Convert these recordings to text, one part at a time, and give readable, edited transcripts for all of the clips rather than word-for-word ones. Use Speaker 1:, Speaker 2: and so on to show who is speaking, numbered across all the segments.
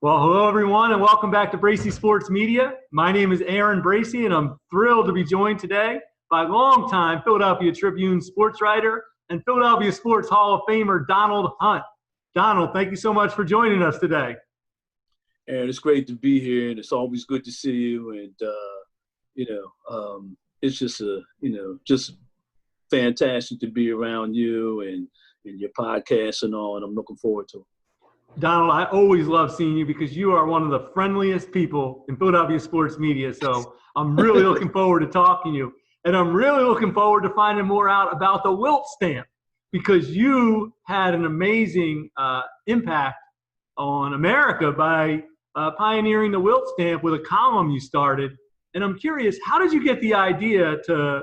Speaker 1: Well, hello, everyone, and welcome back to Bracy Sports Media. My name is Aaron Bracy, and I'm thrilled to be joined today by longtime Philadelphia Tribune sports writer and Philadelphia Sports Hall of Famer Donald Hunt. Donald, thank you so much for joining us today.
Speaker 2: And it's great to be here, and it's always good to see you. And it's just fantastic to be around you and your podcast and all. And I'm looking forward to it.
Speaker 1: Donald, I always love seeing you because you are one of the friendliest people in Philadelphia sports media. So I'm really looking forward to talking to you. And I'm really looking forward to finding more out about the Wilt stamp because you had an amazing impact on America by pioneering the Wilt stamp with a column you started. And I'm curious, how did you get the idea to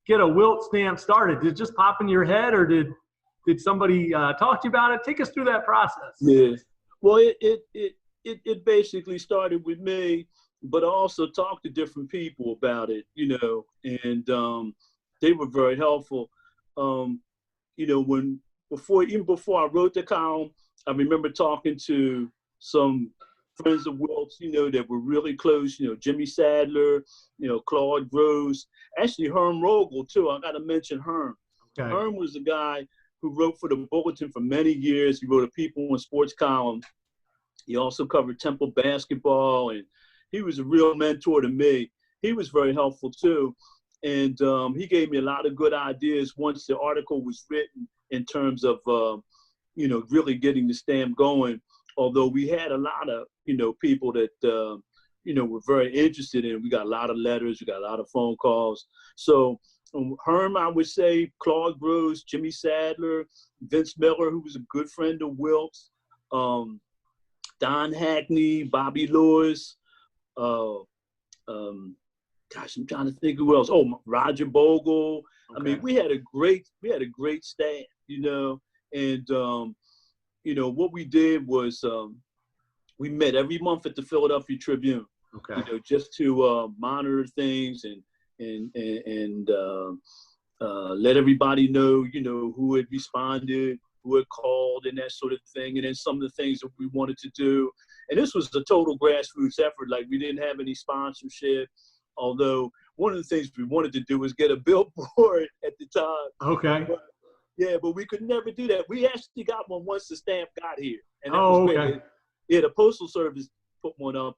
Speaker 1: get a Wilt stamp started? Did it just pop in your head, or did somebody talk to you about it? Take us through that process.
Speaker 2: Yeah. Well, it basically started with me, but I also talked to different people about it, and they were very helpful. Even before I wrote the column, I remember talking to some friends of Wilt's, that were really close, Jimmy Sadler, Claude Gross, actually Herm Rogel too. I got to mention Herm. Okay. Herm was the guy who wrote for the Bulletin for many years. He wrote a People in Sports column. He also covered Temple basketball, and he was a real mentor to me. He was very helpful too. And he gave me a lot of good ideas once the article was written in terms of, really getting the stamp going. Although we had a lot of, people that, were very interested in it. We got a lot of letters, we got a lot of phone calls. So Herm, I would say, Claude Gross, Jimmy Sadler, Vince Miller, who was a good friend of Wilt's, Don Hackney, Bobby Lewis, I'm trying to think who else. Oh, Roger Bogle. Okay. I mean, we had a great staff, and what we did was we met every month at the Philadelphia Tribune. Okay. Just to monitor things and let everybody know, who had responded, who had called, and that sort of thing. And then some of the things that we wanted to do. And this was a total grassroots effort. Like, we didn't have any sponsorship, although one of the things we wanted to do was get a billboard at the time.
Speaker 1: Okay.
Speaker 2: But we could never do that. We actually got one once the stamp got here. And that was great. Okay. Yeah, the Postal Service put one up.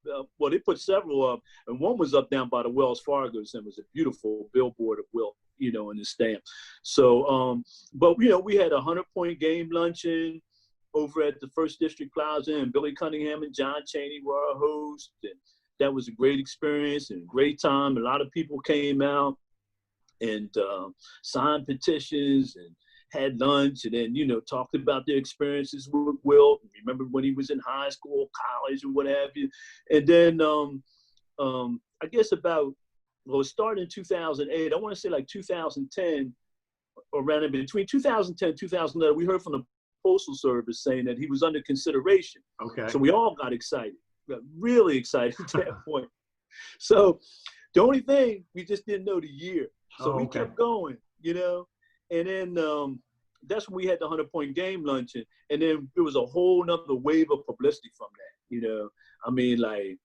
Speaker 2: They put several up, and one was up down by the Wells Fargo's, and it was a beautiful billboard of Wilt, in the stamp. So, but we had a 100-point game luncheon over at the First District Plaza, and Billy Cunningham and John Chaney were our hosts, and that was a great experience and a great time. A lot of people came out and signed petitions and had lunch, and then, talked about their experiences with Wilt. Remember when he was in high school, college, or what have you. And then I guess it started in 2008. I want to say like 2010, around in between 2010 and 2011, we heard from the Postal Service saying that he was under consideration. Okay. So we all got excited. We got really excited at that point. So the only thing, we just didn't know the year. So we kept going, And then that's when we had the 100-point game luncheon. And then there was a whole nother wave of publicity from that, I mean, like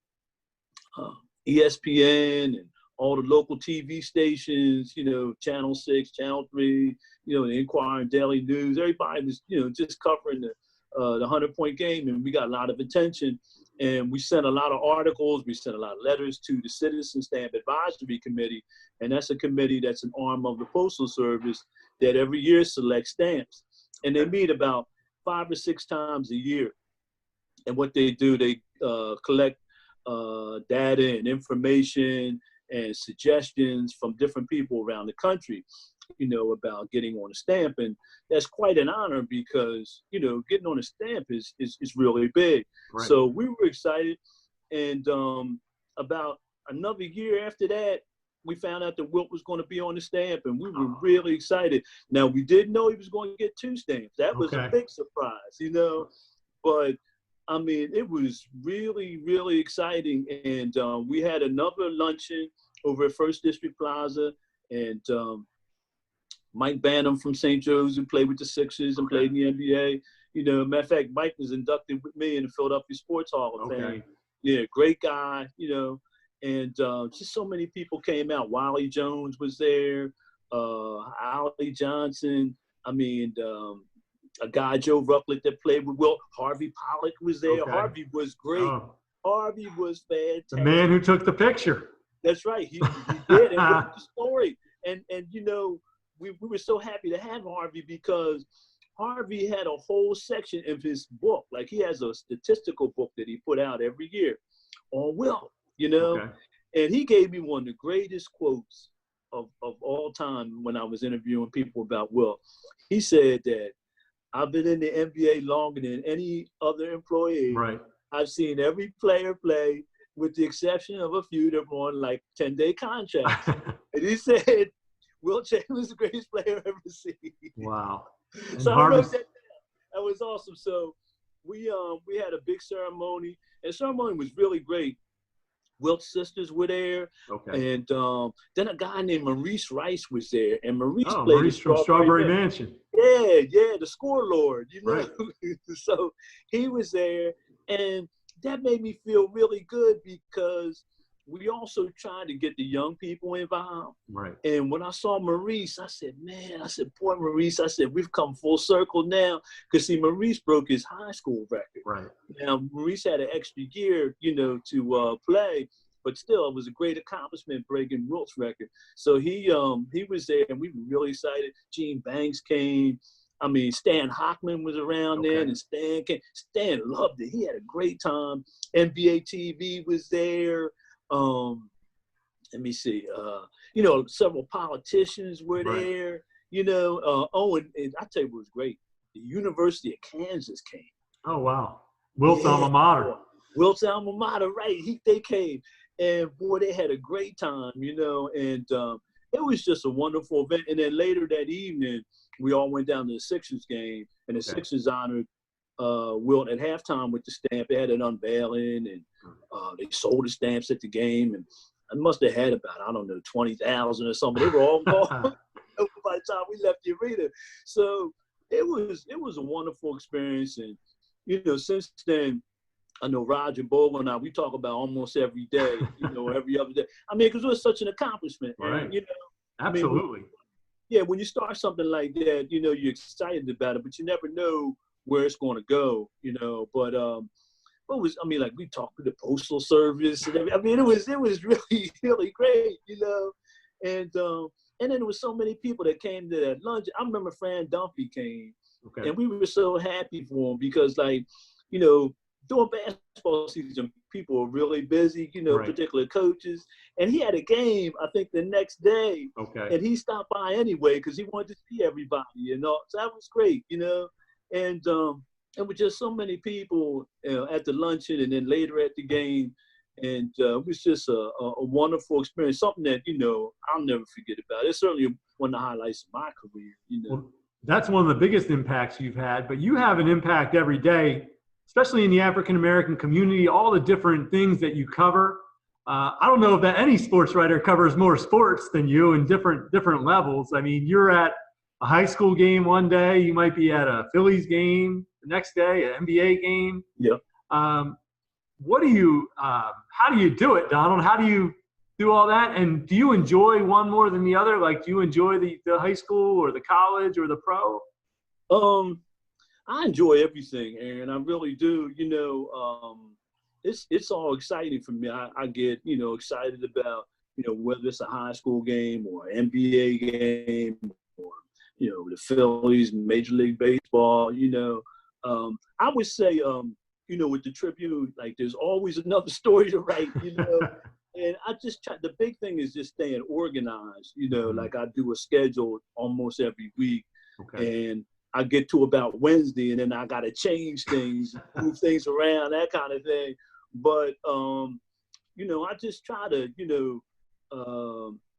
Speaker 2: ESPN and all the local TV stations, Channel 6, Channel 3, the Inquirer and Daily News. Everybody was, just covering the 100-point game, and we got a lot of attention. And we sent a lot of articles. We sent a lot of letters to the Citizen Stamp Advisory Committee, and that's a committee that's an arm of the Postal Service that every year selects stamps. And they meet about 5 or 6 times a year. And what they do, they collect data and information and suggestions from different people around the country, about getting on a stamp. And that's quite an honor because, getting on a stamp is really big. Right. So we were excited. And about another year after that, we found out that Wilt was going to be on the stamp, and we were really excited. Now, we didn't know he was going to get 2 stamps. That was a big surprise, But, I mean, it was really, really exciting. And we had another luncheon over at First District Plaza, and Mike Banham from St. Joe's, who played with the Sixers and played in the NBA, Matter of fact, Mike was inducted with me in the Philadelphia Sports Hall of Fame. Yeah, great guy, and just so many people came out. Wiley Jones was there, Ollie Johnson. I mean, a guy, Joe Rucklet, that played with Will. Harvey Pollack was there. Okay. Harvey was great. Oh. Harvey was fantastic.
Speaker 1: The man who took the picture.
Speaker 2: That's right. He did. And wrote the story. And we were so happy to have Harvey because Harvey had a whole section of his book. Like, he has a statistical book that he put out every year on Will, Okay. And he gave me one of the greatest quotes of all time when I was interviewing people about Will. He said that, I've been in the NBA longer than any other employee.
Speaker 1: Right.
Speaker 2: I've seen every player play with the exception of a few that were on like 10-day contracts. And he said, Will Chamberlain was the greatest player I've ever seen.
Speaker 1: Wow.
Speaker 2: So I wrote that down. That was awesome. So we had a big ceremony, and the ceremony was really great. Wilt's sisters were there. Okay. And then a guy named Maurice Rice was there. And Maurice played
Speaker 1: Maurice from Strawberry Mansion.
Speaker 2: Yeah, the score lord,
Speaker 1: Right.
Speaker 2: So he was there. And that made me feel really good because we also tried to get the young people involved.
Speaker 1: Right.
Speaker 2: And when I saw Maurice, I said, boy, Maurice, we've come full circle now. Because, see, Maurice broke his high school record.
Speaker 1: Right.
Speaker 2: Now, Maurice had an extra year, to play. But still, it was a great accomplishment breaking Wilt's record. So he was there, and we were really excited. Gene Banks came. I mean, Stan Hockman was around then, and Stan came. Stan loved it. He had a great time. NBA TV was there. Let me see. Several politicians were there. And I tell you what was great. The University of Kansas came.
Speaker 1: Oh, wow. Wilt's alma mater.
Speaker 2: Wilt's alma mater, right. They came. And, boy, they had a great time, and it was just a wonderful event. And then later that evening, we all went down to the Sixers game, and the Sixers honored Wilt at halftime with the stamp. They had an unveiling, and they sold the stamps at the game. And I must have had about, 20,000 or something. They were all gone by the time we left the arena. So it was a wonderful experience. And, since then, I know Roger Bogle and we talk about almost every day, every other day. I mean, because it was such an accomplishment.
Speaker 1: Right. Absolutely.
Speaker 2: When you start something like that, you're excited about it, but you never know where it's going to go, But we talked to the Postal Service and everything. I mean, it was really, really great, And then there was so many people that came to that lunch. I remember Fran Dunphy came, and we were so happy for him because, during basketball season, people were really busy, particularly coaches. And he had a game, I think, the next day. And he stopped by anyway because he wanted to see everybody, So that was great, And with just so many people at the luncheon and then later at the game. And it was just a wonderful experience, something that, I'll never forget about. It's certainly one of the highlights of my career,
Speaker 1: Well, that's one of the biggest impacts you've had. But you have an impact every day, especially in the African-American community, all the different things that you cover. I don't know if that any sports writer covers more sports than you in different levels. I mean, you're at a high school game one day, you might be at a Phillies game the next day, an NBA game.
Speaker 2: Yep.
Speaker 1: How do you do it, Donald? How do you do all that? And do you enjoy one more than the other? Like, do you enjoy the high school or the college or the pro?
Speaker 2: I enjoy everything, Aaron. I really do. It's all exciting for me. I get, excited about, whether it's a high school game or an NBA game or, the Phillies, Major League Baseball, I would say, with the Tribune, like there's always another story to write, And I just try, the big thing is just staying organized, like I do a schedule almost every week. And I get to about Wednesday and then I got to change things, move things around, that kind of thing. But, I just try to,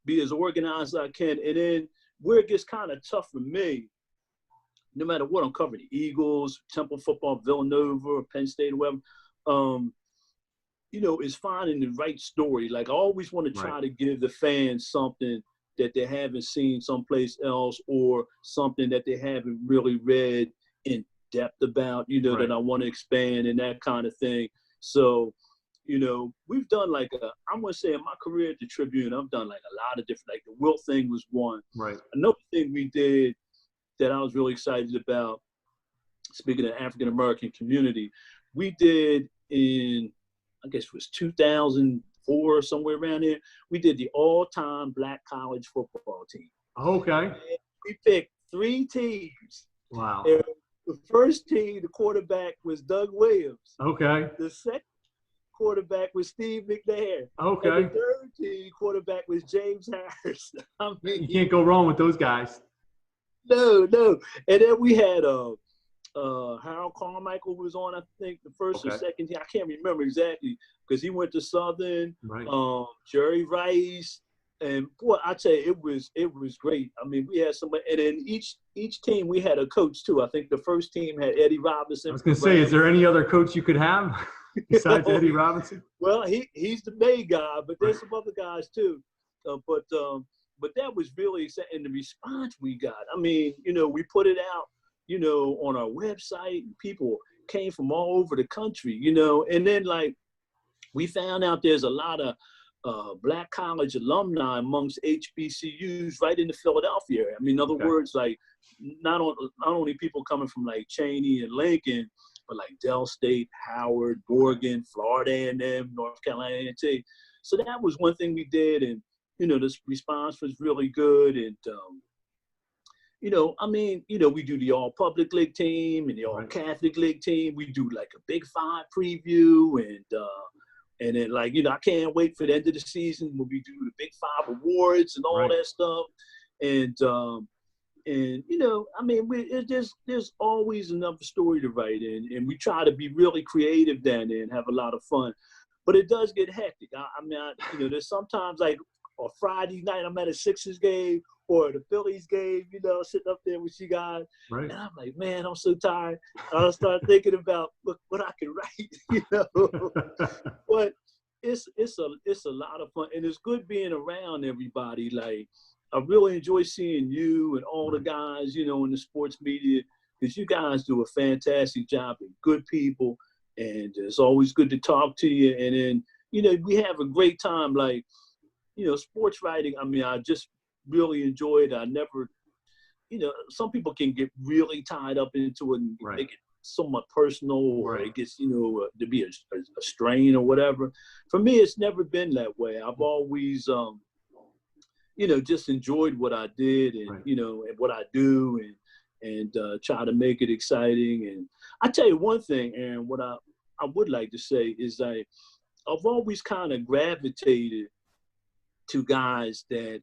Speaker 2: be as organized as I can. And then where it gets kind of tough for me, no matter what I'm covering, the Eagles, Temple football, Villanova, Penn State, or whatever, is finding the right story. Like I always want to try to give the fans something that they haven't seen someplace else or something that they haven't really read in depth about, you know,
Speaker 1: right.
Speaker 2: that I want to expand and that kind of thing. So, you know, we've done like I'm going to say in my career at the Tribune, I've done like a lot of different, like the Wilt thing was one.
Speaker 1: Right.
Speaker 2: Another thing we did that I was really excited about, speaking of the African-American community, we did in, I guess it was 2004 or somewhere around there, we did the all-time Black college football team.
Speaker 1: Okay.
Speaker 2: And we picked 3 teams.
Speaker 1: Wow.
Speaker 2: And the first team, the quarterback was Doug Williams.
Speaker 1: Okay.
Speaker 2: The second quarterback was Steve McNair.
Speaker 1: Okay.
Speaker 2: And the third team quarterback was James Harris. I mean,
Speaker 1: you can't go wrong with those guys.
Speaker 2: No. And then we had Harold Carmichael was on, I think, the first or second team. I can't remember exactly because he went to Southern.
Speaker 1: Right.
Speaker 2: Jerry Rice, and boy, I tell you, it was great. I mean, we had somebody, and then each team we had a coach too. I think the first team had Eddie Robinson.
Speaker 1: I was going to say, is there any other coach you could have besides Eddie Robinson?
Speaker 2: Well, he's the main guy, but there's some other guys too. But that was really exciting. The response we got. I mean, you know, we put it out, you know, on our website. People came from all over the country, you know, and then like we found out there's a lot of Black college alumni amongst HBCUs right in the Philadelphia area. I mean, in other words, like not only people coming from like Cheney and Lincoln, but like Dell State, Howard, Morgan, Florida A&M, North Carolina A&T. So that was one thing we did, and you know, the response was really good. And you know, I mean, you know, we do the all public league team and the all Catholic league team. We do like a Big 5 preview, and then, like, you know, I can't wait for the end of the season when we do the Big 5 awards and all that stuff. And you know, I mean, there's always another story to write in, and we try to be really creative down there and have a lot of fun. But it does get hectic. I mean, you know, there's sometimes like a Friday night I'm at a Sixers game or the Phillies game, you know, sitting up there with you guys. Right. And I'm like, man, I'm so tired. I'll start thinking about what I can write, you know. But it's a lot of fun, and it's good being around everybody. Like, I really enjoy seeing you and all the guys, you know, in the sports media, because you guys do a fantastic job and good people, and it's always good to talk to you. And then, you know, we have a great time. Like, you know, sports writing, I mean, I just really enjoy it. I never, you know, some people can get really tied up into it and make it somewhat personal, or it gets, you know, to be a strain or whatever. For me, it's never been that way. I've always, you know, just enjoyed what I did and, you know, and what I do, and try to make it exciting. And I tell you one thing, Aaron, what I would like to say is that I've always kind of gravitated to guys that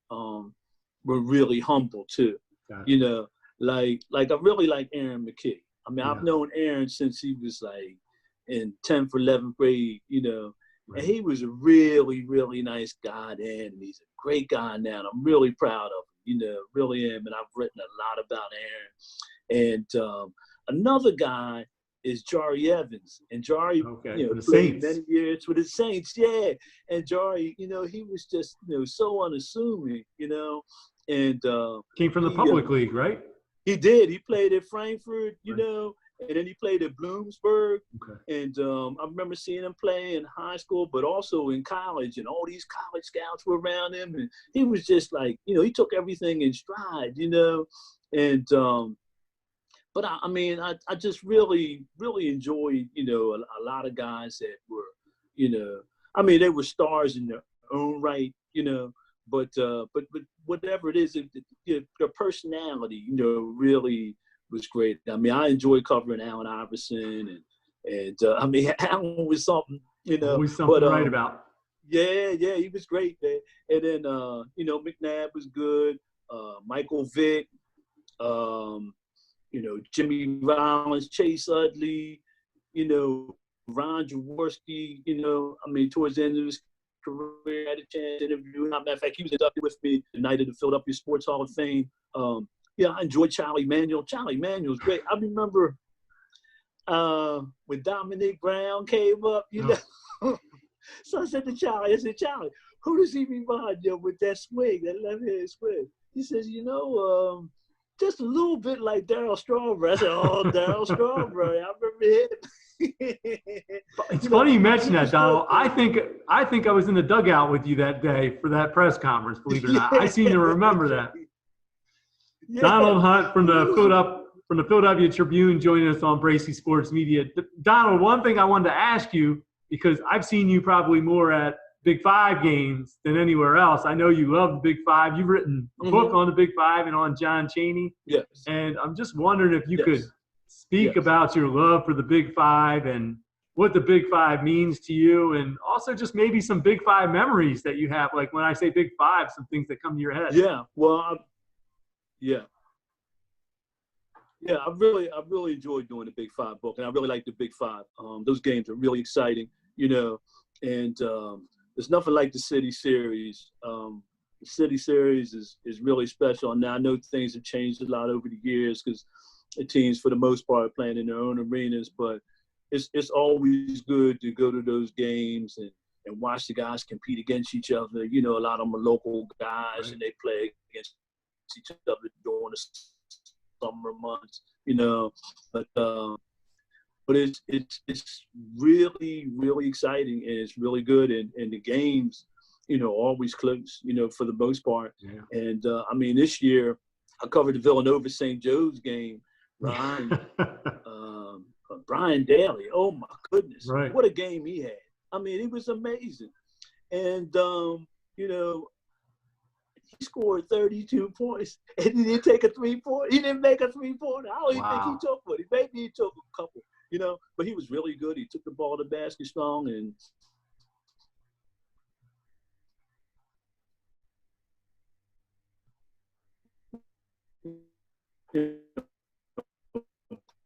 Speaker 2: were really humble too. You know, like I really like Aaron McKee. I mean, I've known Aaron since he was like in 10th or 11th grade, you know, and he was a really, really nice guy then, and he's a great guy now, and I'm really proud of him, you know, really am, and I've written a lot about Aaron. And another guy is Jari Evans, and Jari, you know, played many years with the Saints, and Jari, you know, he was just, you know, so unassuming, you know, and
Speaker 1: came from the public league, right?
Speaker 2: He did. He played at Frankfurt, you know, and then he played at Bloomsburg. And I remember seeing him play in high school, but also in college, and all these college scouts were around him. And he was just like, you know, he took everything in stride, you know. And but I mean, I just really, really enjoyed, you know, a lot of guys that were, you know, I mean, they were stars in their own right, you know. But whatever it is, their personality, you know, really was great. I mean, I enjoyed covering Allen Iverson, and I mean, Allen was something, you know.
Speaker 1: Always something to write about.
Speaker 2: Yeah, he was great, man. And then, you know, McNabb was good. Michael Vick, you know, Jimmy Rollins, Chase Utley, you know, Ron Jaworski, you know, I mean, towards the end of his career, I had a chance to interview him. Matter of fact, he was inducted with me the night of the Philadelphia Sports Hall of Fame. Yeah, I enjoyed Charlie Manuel. Charlie Manuel's great. I remember when Dominique Brown came up, you know. So I said to Charlie, Charlie, who does he remind you with that swing, that left-hand swing? He says, you know, just a little bit like Darryl Strawberry. I said, oh, Darryl Strawberry. I remember him.
Speaker 1: It's funny you mention that, Donald. I think I was in the dugout with you that day for that press conference, believe it or not. I seem to remember that. Yeah. Donald Hunt from the Philadelphia Tribune joining us on Bracy Sports Media. Donald, one thing I wanted to ask you, because I've seen you probably more at Big Five games than anywhere else. I know you love the Big Five. You've written a book on the Big Five and on John Chaney.
Speaker 2: Yes.
Speaker 1: And I'm just wondering if you could speak about your love for the Big Five and what the Big Five means to you, and also just maybe some Big Five memories that you have. Like when I say Big Five, some things that come to your head.
Speaker 2: Yeah. Well, I really enjoyed doing the Big Five book, and I really like the Big Five. Those games are really exciting, and there's nothing like the City Series. The City Series is really special. Now I know things have changed a lot over the years because the teams, for the most part, are playing in their own arenas, but it's always good to go to those games and watch the guys compete against each other. A lot of them are local guys, and they play against each other during the summer months, but it's really, really exciting, and it's really good, and the games, always close, for the most part. Yeah. And this year I covered the Villanova St. Joe's game. Brian Daly, oh my goodness, what a game he had. It was amazing. And he scored 32 points, and he didn't take a 3-point. He didn't make a 3-pointer. I don't even think he took one. Maybe he took a couple, but he was really good. He took the ball to the basket strong, and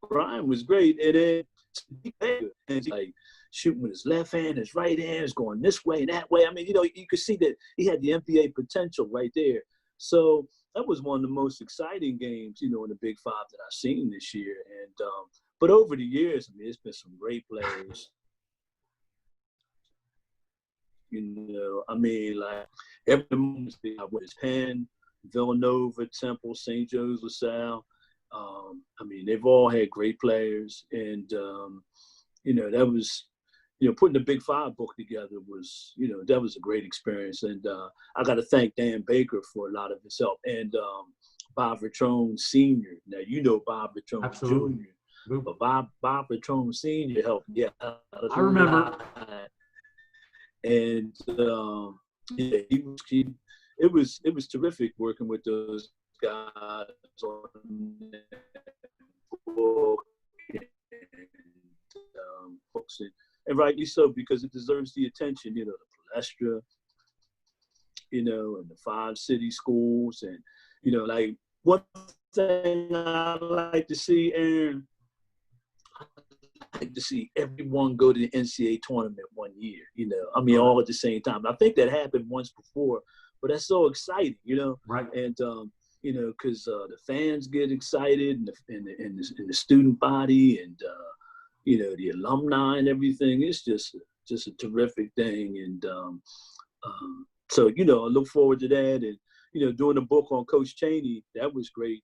Speaker 2: Brian was great. And then he's like shooting with his left hand, his right hand is going this way and that way. You could see that he had the NBA potential right there. So that was one of the most exciting games, in the Big Five that I've seen this year. And but over the years, it's been some great players. Like every moment with his pen, Villanova, Temple, St. Joe's, LaSalle. They've all had great players, and that was, putting the Big Five book together was, that was a great experience. And I got to thank Dan Baker for a lot of his help, and Bob Vitrone Sr. Now Bob Vitrone Jr., but Bob Vitrone Sr. helped. Yeah,
Speaker 1: I remember.
Speaker 2: And it was terrific working with those guys on book and books, and rightly so, because it deserves the attention. The Palestra, and the 5 city schools, and like one thing I like to see, Aaron, I like to see everyone go to the NCAA tournament one year. All at the same time. I think that happened once before, but that's so exciting.
Speaker 1: Right.
Speaker 2: And because the fans get excited, and the student body, and the alumni and everything. It's just a terrific thing. And so I look forward to that. And doing a book on Coach Chaney, that was great.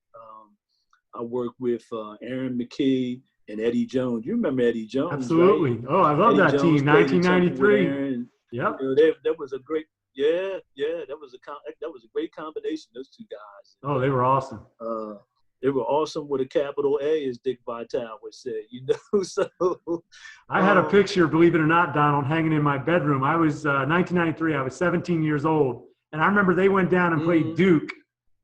Speaker 2: I worked with Aaron McKee and Eddie Jones. You remember Eddie Jones?
Speaker 1: Absolutely. Right? Oh, I love Eddie that Jones team. 1993. Yep.
Speaker 2: That was a great. Yeah, that was a great combination. Those two guys.
Speaker 1: Oh, they were awesome.
Speaker 2: They were awesome with a capital A, as Dick Vitale would say. So
Speaker 1: I had a picture, believe it or not, Donald, hanging in my bedroom. I was 1993. I was 17 years old, and I remember they went down and played Duke,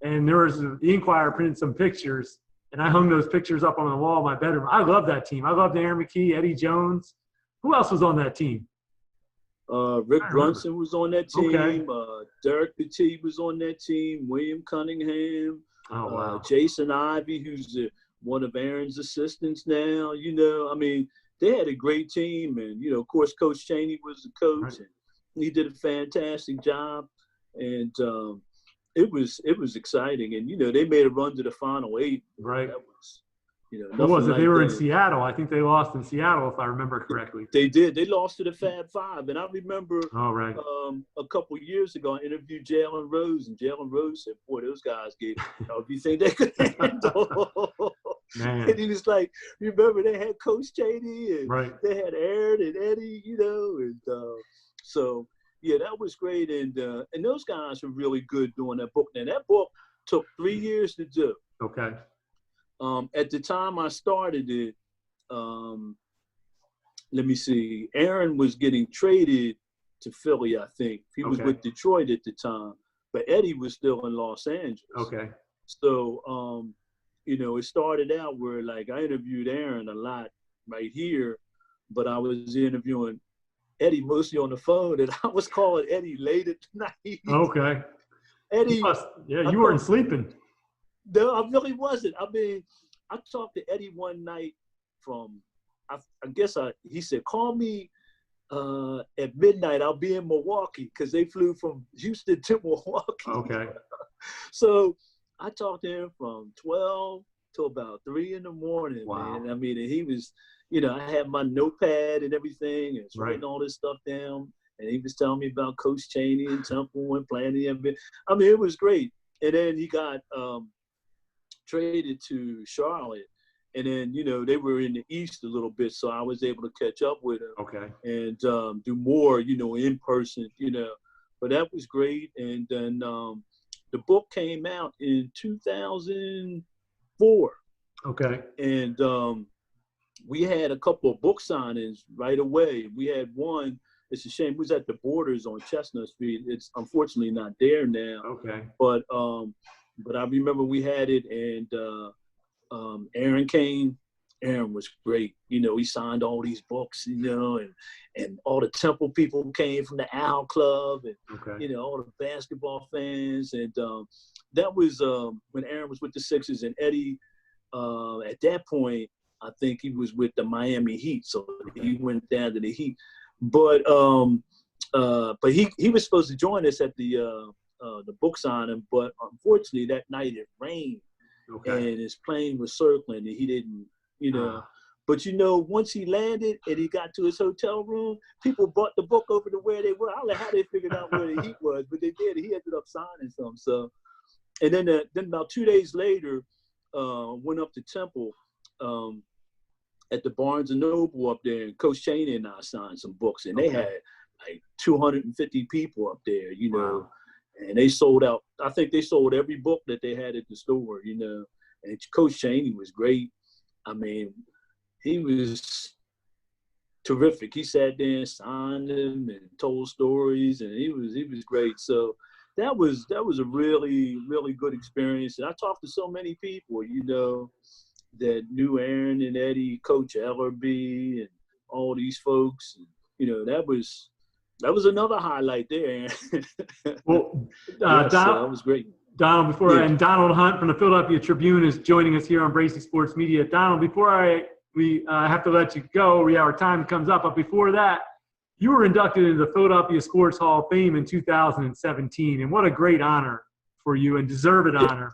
Speaker 1: and there was the Inquirer printed some pictures, and I hung those pictures up on the wall of my bedroom. I love that team. I loved Aaron McKee, Eddie Jones. Who else was on that team?
Speaker 2: Rick Brunson was on that team. Okay. Derek Petit was on that team. William Cunningham.
Speaker 1: Oh, wow.
Speaker 2: Jason Ivey, who's one of Aaron's assistants now. They had a great team. And, of course, Coach Chaney was the coach. Right. And he did a fantastic job. And it was exciting. And, they made a run to the Final 8.
Speaker 1: Right. What was it? They were in Seattle. I think they lost in Seattle, if I remember correctly.
Speaker 2: They did. They lost to the Fab Five. And I remember
Speaker 1: right.
Speaker 2: A couple of years ago, I interviewed Jalen Rose, and Jalen Rose said, boy, those guys gave everything they could handle.
Speaker 1: Man.
Speaker 2: And he was like, remember, they had Coach Cheney, and
Speaker 1: right.
Speaker 2: they had Aaron and Eddie, and so, yeah, that was great. And those guys were really good doing that book. Now, that book took 3 years to do.
Speaker 1: Okay.
Speaker 2: At the time I started it, let me see, Aaron was getting traded to Philly, I think. He was with Detroit at the time, but Eddie was still in Los Angeles.
Speaker 1: Okay.
Speaker 2: So, it started out where, like, I interviewed Aaron a lot right here, but I was interviewing Eddie mostly on the phone, and I was calling Eddie late at night.
Speaker 1: Okay.
Speaker 2: Eddie.
Speaker 1: You weren't sleeping.
Speaker 2: No, I really wasn't. I mean, I talked to Eddie one night from, he said, call me at midnight. I'll be in Milwaukee, because they flew from Houston to Milwaukee.
Speaker 1: Okay.
Speaker 2: So I talked to him from 12 to about 3 in the morning,
Speaker 1: wow.
Speaker 2: man. I mean, and he was, I had my notepad and everything, and writing all this stuff down. And he was telling me about Coach Cheney and Temple and playing the NBA. I mean, it was great. And then he got traded to Charlotte, and then they were in the East a little bit, so I was able to catch up with him.
Speaker 1: Okay.
Speaker 2: And do more, in person, But that was great. And then the book came out in 2004.
Speaker 1: Okay.
Speaker 2: And we had a couple of book signings right away. We had one. It's a shame. It was at the Borders on Chestnut Street. It's unfortunately not there now.
Speaker 1: Okay.
Speaker 2: But I remember we had it, and Aaron came. Aaron was great. He signed all these books, and all the Temple people came from the Owl Club, and, all the basketball fans. And that was when Aaron was with the Sixers, and Eddie, at that point, I think he was with the Miami Heat. So he went down to the Heat. But he was supposed to join us at the book signing, but unfortunately that night it rained, and his plane was circling, and he didn't, But once he landed and he got to his hotel room, people brought the book over to where they were. I don't know how they figured out where the Heat was, but they did. He ended up signing some. So, and then about 2 days later, went up to Temple. At the Barnes & Noble up there, and Coach Cheney and I signed some books, and they had like 250 people up there,
Speaker 1: wow.
Speaker 2: And they sold out. I think they sold every book that they had at the store, and Coach Cheney was great. I mean, he was terrific. He sat there and signed them and told stories, and he was great. So that was a really, really good experience. And I talked to so many people, that knew Aaron and Eddie, Coach Ellerby, and all these folks. And, that was another highlight there.
Speaker 1: Well,
Speaker 2: that was great.
Speaker 1: Donald, Donald Hunt from the Philadelphia Tribune is joining us here on Bracy Sports Media. Donald, before we have to let you go, our time comes up. But before that, you were inducted into the Philadelphia Sports Hall of Fame in 2017, and what a great honor for you, and deserved honor.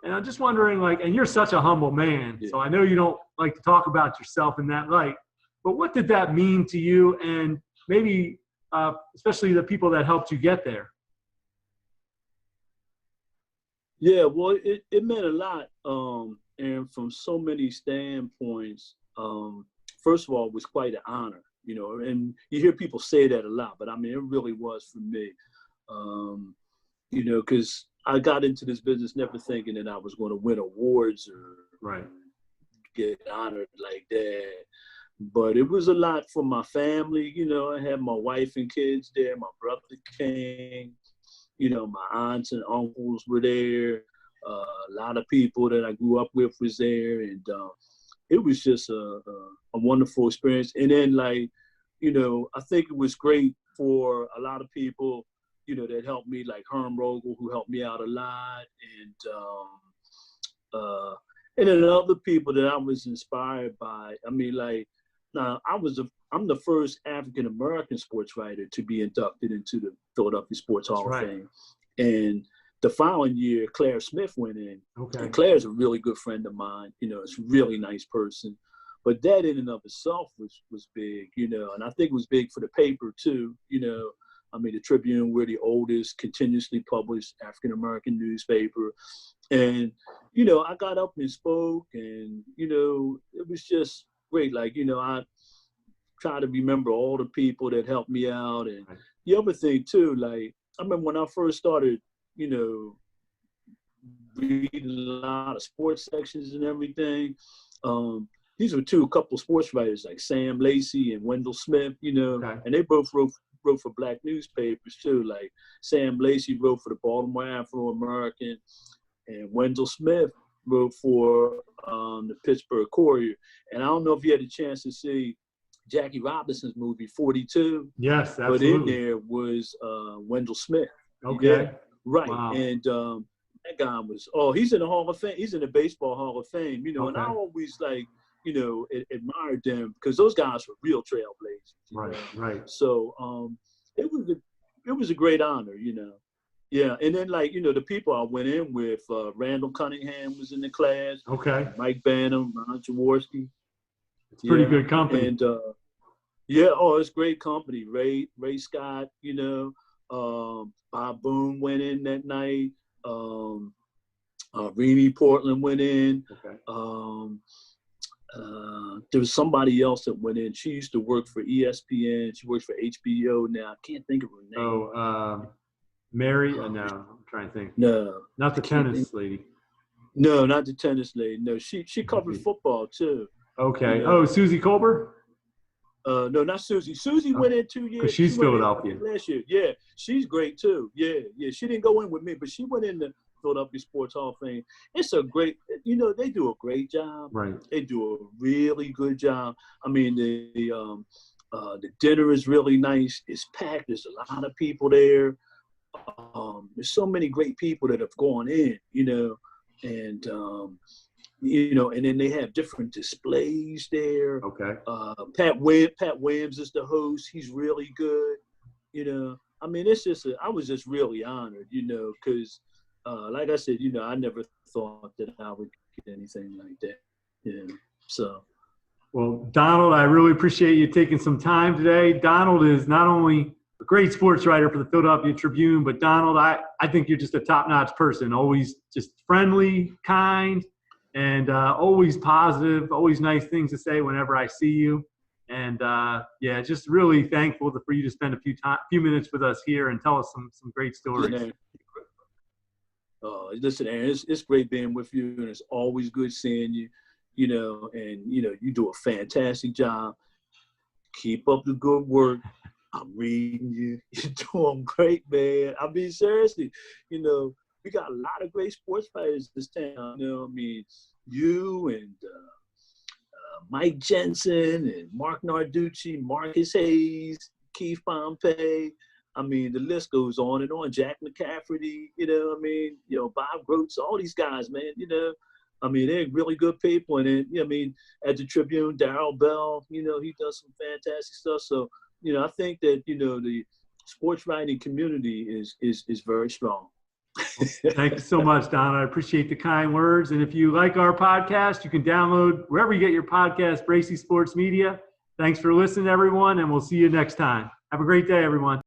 Speaker 1: And I'm just wondering, and you're such a humble man, so I know you don't like to talk about yourself in that light, but what did that mean to you, and maybe especially the people that helped you get there?
Speaker 2: Yeah, well, it meant a lot, and from so many standpoints. First of all, it was quite an honor, and you hear people say that a lot, but I mean, it really was for me, because I got into this business never thinking that I was going to win awards or get honored like that. But it was a lot for my family. I had my wife and kids there. My brother came. My aunts and uncles were there. A lot of people that I grew up with was there. And it was just a wonderful experience. And then, I think it was great for a lot of people that helped me, like Herm Rogel, who helped me out a lot, and then other people that I was inspired by. I mean, I'm the first African American sports writer to be inducted into the Philadelphia Sports Hall of Fame, and the following year, Claire Smith went in.
Speaker 1: Okay.
Speaker 2: And Claire's a really good friend of mine. It's a really nice person. But that in and of itself was big, and I think it was big for the paper too. The Tribune, we're the oldest continuously published African-American newspaper. And, I got up and spoke, and, it was just great. Like, I try to remember all the people that helped me out. And the other thing too, like, I remember when I first started, reading a lot of sports sections and everything. These were a couple sports writers like Sam Lacey and Wendell Smith, and they both wrote for black newspapers too. Like Sam Lacey wrote for the Baltimore Afro-American, and Wendell Smith wrote for the Pittsburgh Courier. And I don't know if you had a chance to see Jackie Robinson's movie 42.
Speaker 1: Yes, absolutely.
Speaker 2: But in there was Wendell Smith.
Speaker 1: Okay.
Speaker 2: Yeah, right.
Speaker 1: Wow.
Speaker 2: And that guy was, he's in the Hall of Fame. He's in the Baseball Hall of Fame, and I always admired them because those guys were real trailblazers.
Speaker 1: Right.
Speaker 2: So it was a great honor, Yeah, and then the people I went in with, Randall Cunningham was in the class.
Speaker 1: Okay.
Speaker 2: Mike Bannum, Ron Jaworski.
Speaker 1: It's pretty good company.
Speaker 2: And it's great company. Ray Scott, Bob Boone went in that night. Renee Portland went in.
Speaker 1: Okay.
Speaker 2: There was somebody else that went in. She used to work for ESPN. She works for HBO now. I can't think of her name.
Speaker 1: Mary? No, I'm trying to think.
Speaker 2: No.
Speaker 1: Not the tennis lady.
Speaker 2: No, not the tennis lady. No, she covered football too.
Speaker 1: Okay. Susie Colbert?
Speaker 2: No, not Susie. Susie went in 2 years.
Speaker 1: Because she's Philadelphia.
Speaker 2: Last year. Yeah, she's great too. Yeah. She didn't go in with me, but she went in the Philadelphia Sports Hall of Fame. It's a great, they do a great job.
Speaker 1: Right. They
Speaker 2: do a really good job. I mean, the dinner is really nice. It's packed. There's a lot of people there. There's so many great people that have gone in, and and then they have different displays there.
Speaker 1: Okay.
Speaker 2: Pat Williams is the host. He's really good. I mean, it's just I was just really honored, because like I said, I never thought that I would get anything like that. So.
Speaker 1: Well, Donald, I really appreciate you taking some time today. Donald is not only a great sports writer for the Philadelphia Tribune, but Donald, I think you're just a top-notch person, always just friendly, kind, and always positive, always nice things to say whenever I see you. And just really thankful for you to spend a few minutes with us here and tell us some great stories.
Speaker 2: Listen, Aaron, it's great being with you, and it's always good seeing you, and, you do a fantastic job. Keep up the good work. I'm reading you. You're doing great, man. I mean, seriously, we got a lot of great sports fighters this town. You and Mike Jensen and Mark Narducci, Marcus Hayes, Keith Pompey. I mean, the list goes on and on. Jack McCafferty, Bob Groats, all these guys, man, they're really good people. And then, at the Tribune, Darryl Bell, he does some fantastic stuff. So, I think that, the sports writing community is very strong.
Speaker 1: Thank you so much, Don. I appreciate the kind words. And if you like our podcast, you can download wherever you get your podcast, Bracy Sports Media. Thanks for listening, everyone, and we'll see you next time. Have a great day, everyone.